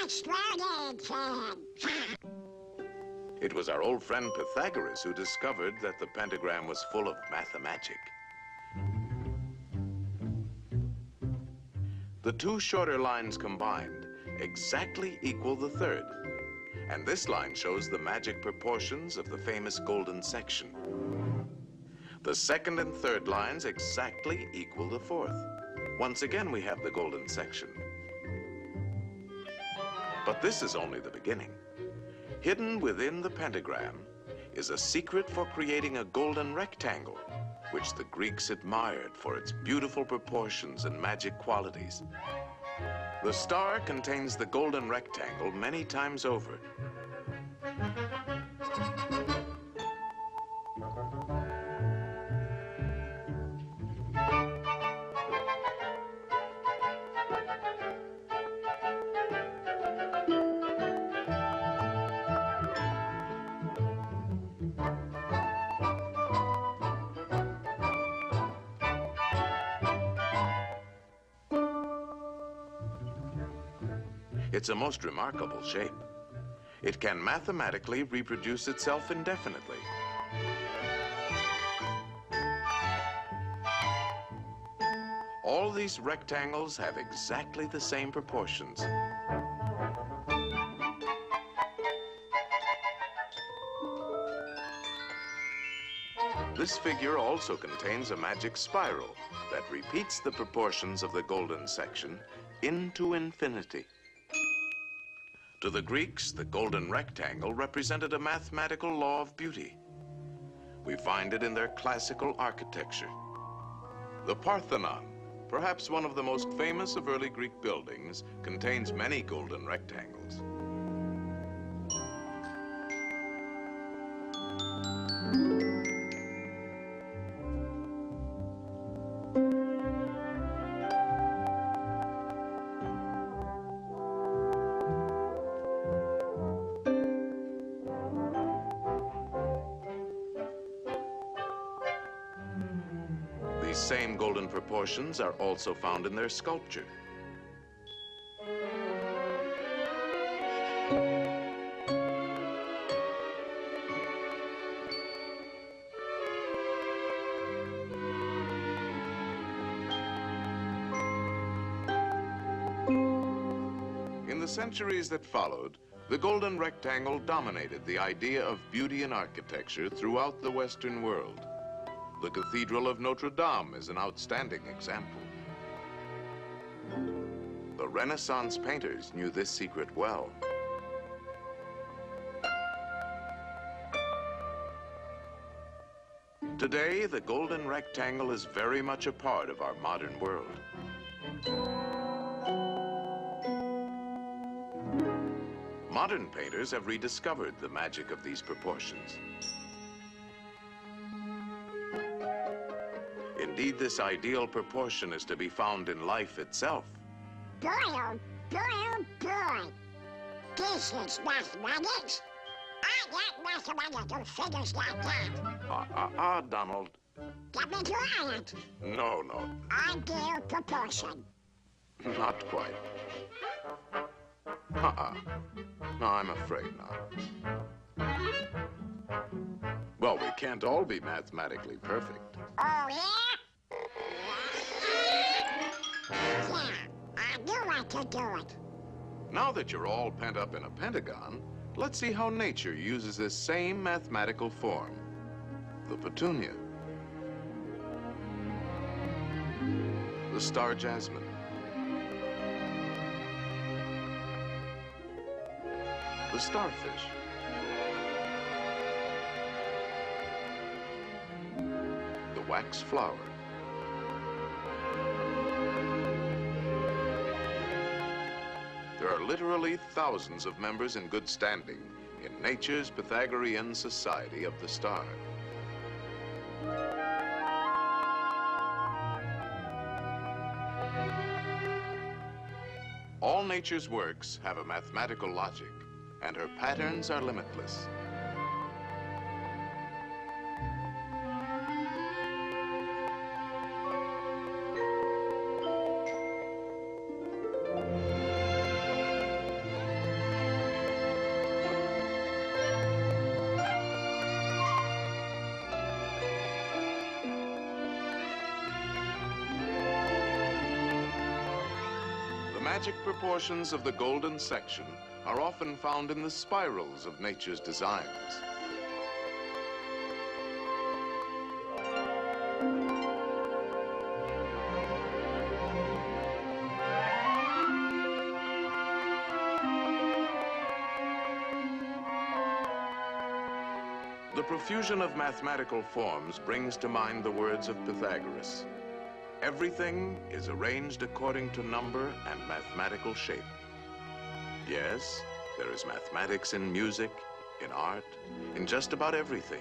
exploded, fan. It was our old friend Pythagoras who discovered that the pentagram was full of mathemagic. The two shorter lines combined exactly equal the third. And this line shows the magic proportions of the famous golden section. The second and third lines exactly equal the fourth. Once again, we have the golden section. But this is only the beginning. Hidden within the pentagram is a secret for creating a golden rectangle, which the Greeks admired for its beautiful proportions and magic qualities. The star contains the golden rectangle many times over. It's a most remarkable shape. It can mathematically reproduce itself indefinitely. All these rectangles have exactly the same proportions. This figure also contains a magic spiral that repeats the proportions of the golden section into infinity. To the Greeks, the golden rectangle represented a mathematical law of beauty. We find it in their classical architecture. The Parthenon, perhaps one of the most famous of early Greek buildings, contains many golden rectangles. These same golden proportions are also found in their sculpture. In the centuries that followed, the golden rectangle dominated the idea of beauty in architecture throughout the Western world. The Cathedral of Notre Dame is an outstanding example. The Renaissance painters knew this secret well. Today, the golden rectangle is very much a part of our modern world. Modern painters have rediscovered the magic of these proportions. Indeed, this ideal proportion is to be found in life itself. Boy, oh boy, oh boy. This is mathematics. I got mathematical figures like that. Donald. Get me to it. No. Ideal proportion. Not quite. No, I'm afraid not. Well, we can't all be mathematically perfect. Oh, yeah? Yeah, I knew I could do it. Now that you're all pent up in a pentagon, let's see how nature uses this same mathematical form, the petunia, the star jasmine, the starfish, the wax flower, there are literally thousands of members in good standing in nature's Pythagorean Society of the Star. All nature's works have a mathematical logic, and her patterns are limitless. magic proportions of the golden section are often found in the spirals of nature's designs. The profusion of mathematical forms brings to mind the words of Pythagoras. Everything is arranged according to number and mathematical shape. Yes, there is mathematics in music, in art, in just about everything.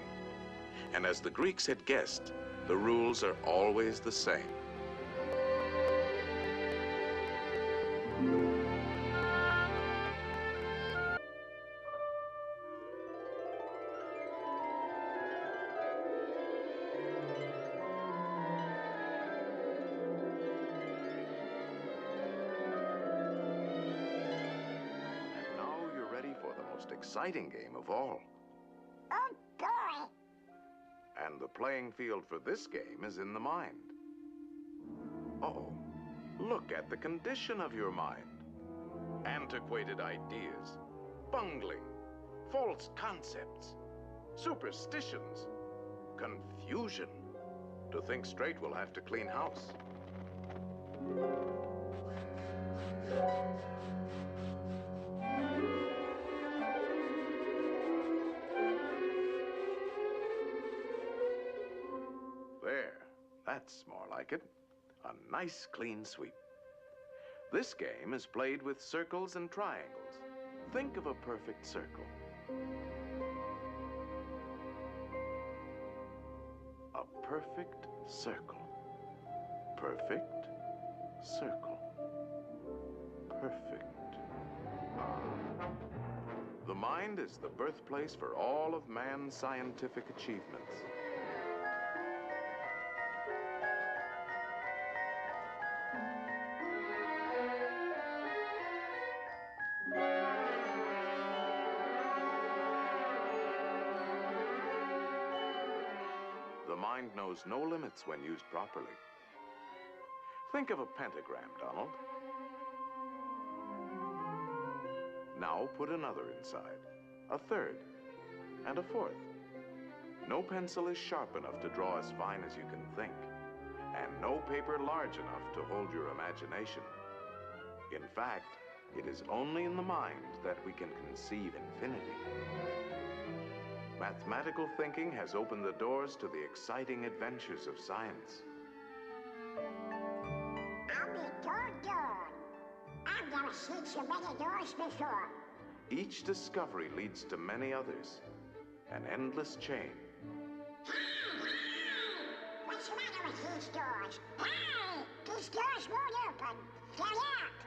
And as the Greeks had guessed, the rules are always the same. Exciting game of all. Oh, boy. And the playing field for this game is in the mind. Uh-oh. Look at the condition of your mind. Antiquated ideas, bungling, false concepts, superstitions, confusion. To think straight, we'll have to clean house. That's more like it. A nice clean sweep. This game is played with circles and triangles. Think of a perfect circle. A perfect circle. Perfect circle. Perfect. The mind is the birthplace for all of man's scientific achievements. The mind knows no limits when used properly. Think of a pentagram, Donald. Now put another inside, a third, and a fourth. No pencil is sharp enough to draw as fine as you can think, and no paper large enough to hold your imagination. In fact, it is only in the mind that we can conceive infinity. Mathematical thinking has opened the doors to the exciting adventures of science. I'll be doggone. I've never seen so many doors before. Each discovery leads to many others, an endless chain. What's the matter with these doors? Hey! These doors won't open. They're locked.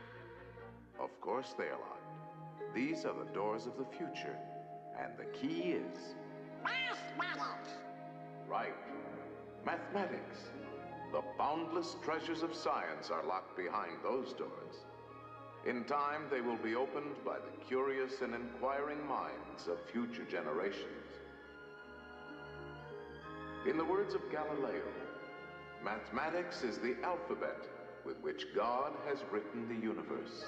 Of course they are locked. These are the doors of the future, and the key is... Mathematics. Right. Mathematics. The boundless treasures of science are locked behind those doors. In time, they will be opened by the curious and inquiring minds of future generations. In the words of Galileo, mathematics is the alphabet with which God has written the universe.